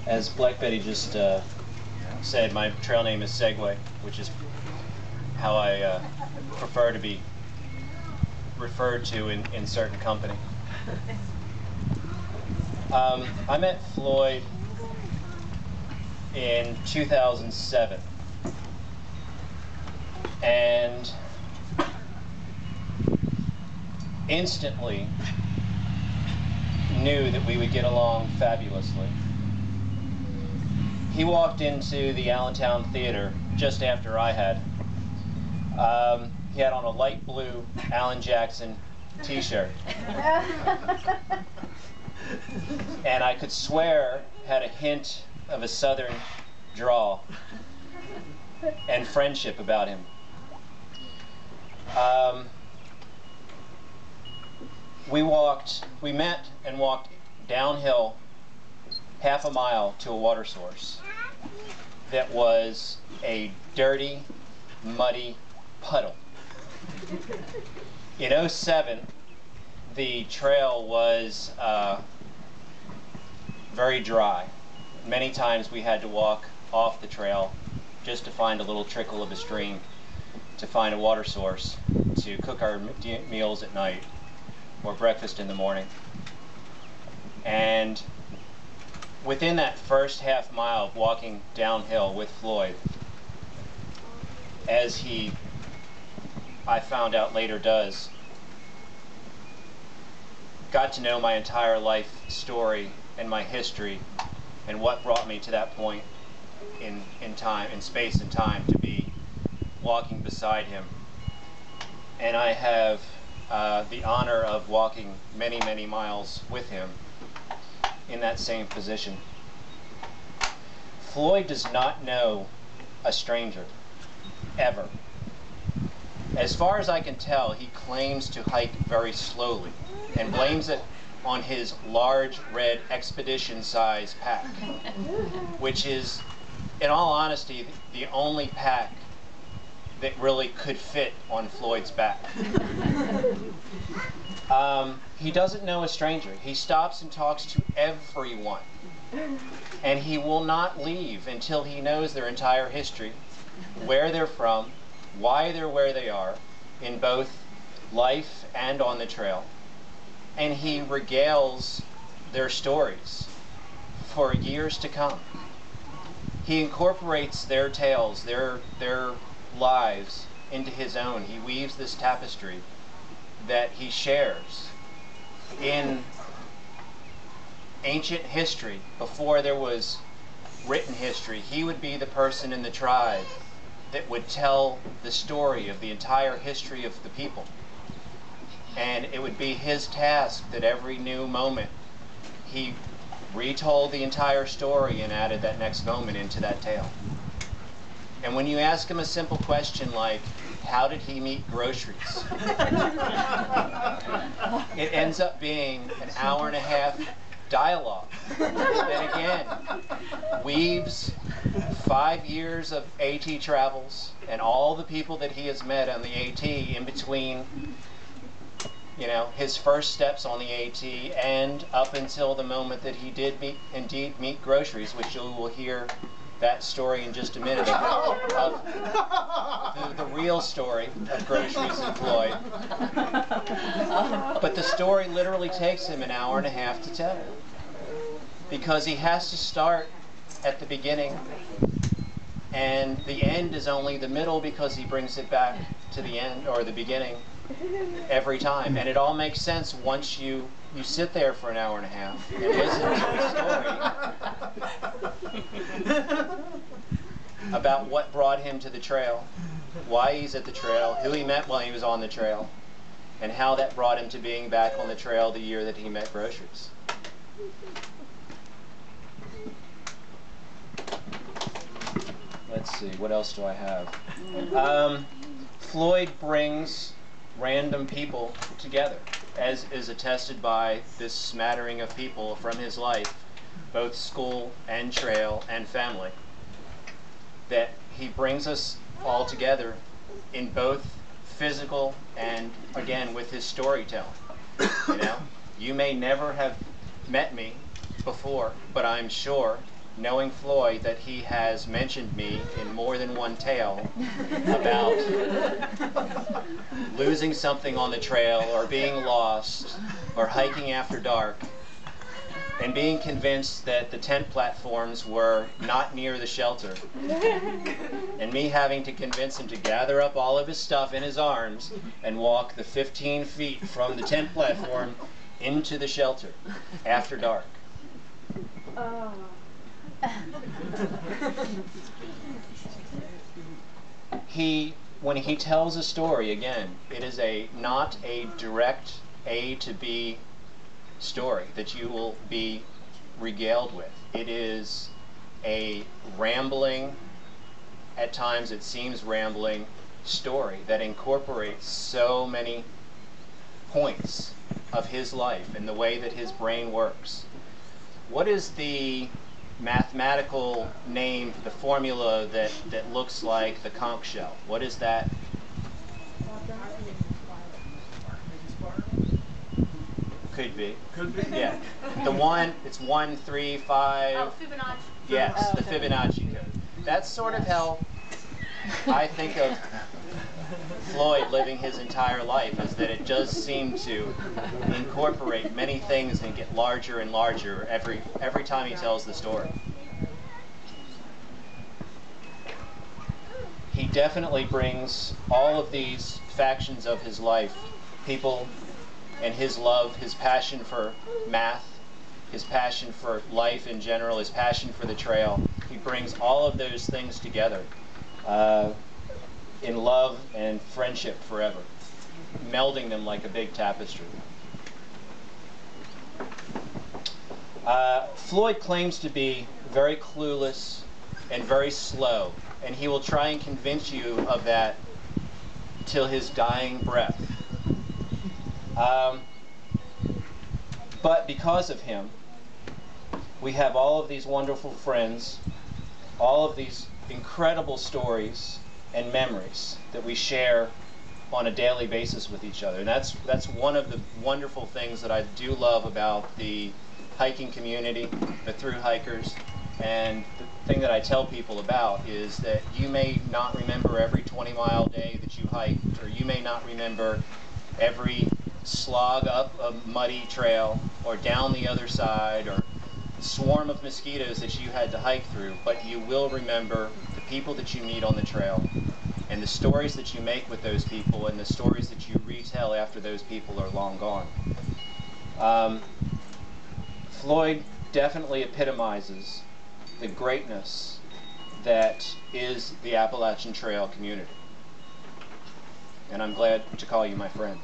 As Black Betty just said, my trail name is Segue, which is how I prefer to be referred to in certain company. I met Floyd in 2007, and instantly knew that we would get along fabulously. He walked into the Allentown Theater just after I had. He had on a light blue Alan Jackson t-shirt. And I could swear had a hint of a southern drawl and friendship about him. We met and walked downhill half a mile to a water source that was a dirty, muddy puddle. In '07, the trail was very dry. Many times we had to walk off the trail just to find a little trickle of a stream, to find a water source, to cook our meals at night or breakfast in the morning. And within that first half mile of walking downhill with Floyd, as he, I found out later, does, got to know my entire life story and my history and what brought me to that point in time, in space and time, to be walking beside him. And I have the honor of walking many, many miles with him in that same position. Floyd does not know a stranger, ever. As far as I can tell, he claims to hike very slowly and blames it on his large red expedition size pack, which is, in all honesty, the only pack that really could fit on Floyd's back. He doesn't know a stranger. He stops and talks to everyone, and he will not leave until he knows their entire history, where they're from, why they're where they are, in both life and on the trail. And he regales their stories for years to come. He incorporates their tales, their lives into his own. He weaves this tapestry that he shares. In ancient history, before there was written history, he would be the person in the tribe that would tell the story of the entire history of the people. And it would be his task that every new moment he retold the entire story and added that next moment into that tale. And when you ask him a simple question like, how did he meet groceries? It ends up being an hour-and-a-half dialogue that again weaves 5 years of AT travels and all the people that he has met on the AT in between, you know, his first steps on the AT and up until the moment that he did indeed meet groceries, which you will hear that story in just a minute of the real story of groceries and Floyd. But the story literally takes him an hour-and-a-half to tell, because he has to start at the beginning, and the end is only the middle because he brings it back to the end or the beginning every time. And it all makes sense once you sit there for an hour-and-a-half and listen to the story about what brought him to the trail, why he's at the trail, who he met while he was on the trail, and how that brought him to being back on the trail the year that he met groceries. Let's see, what else do I have? Floyd brings random people together, as is attested by this smattering of people from his life, both school and trail and family, that he brings us all together in both physical and, again, with his storytelling. You know, you may never have met me before, but I'm sure, knowing Floyd, that he has mentioned me in more than one tale about losing something on the trail, or being lost, or hiking after dark, and being convinced that the tent platforms were not near the shelter, and me having to convince him to gather up all of his stuff in his arms and walk the 15 feet from the tent platform into the shelter after dark. When he tells a story, again, it is not a direct A to B story that you will be regaled with. It is a rambling, at times it seems rambling, story that incorporates so many points of his life and the way that his brain works. What is the mathematical name, the formula that looks like the conch shell? What is that? Could be. Could be. Yeah. The one, it's 1, 3, 5. Oh, Fibonacci. Yes, the Fibonacci code. That's sort of how I think of Floyd living his entire life, is that it does seem to incorporate many things and get larger and larger every time he tells the story. He definitely brings all of these factions of his life, people and his love, his passion for math, his passion for life in general, his passion for the trail. He brings all of those things together in love and friendship forever, melding them like a big tapestry. Floyd claims to be very clueless and very slow, and he will try and convince you of that till his dying breath. But because of him, we have all of these wonderful friends, all of these incredible stories and memories that we share on a daily basis with each other. And that's one of the wonderful things that I do love about the hiking community, the thru hikers. And the thing that I tell people about is that you may not remember every 20-mile day that you hiked, or you may not remember every slog up a muddy trail or down the other side, or swarm of mosquitoes that you had to hike through, but you will remember the people that you meet on the trail, and the stories that you make with those people, and the stories that you retell after those people are long gone. Floyd definitely epitomizes the greatness that is the Appalachian Trail community. And I'm glad to call you my friend.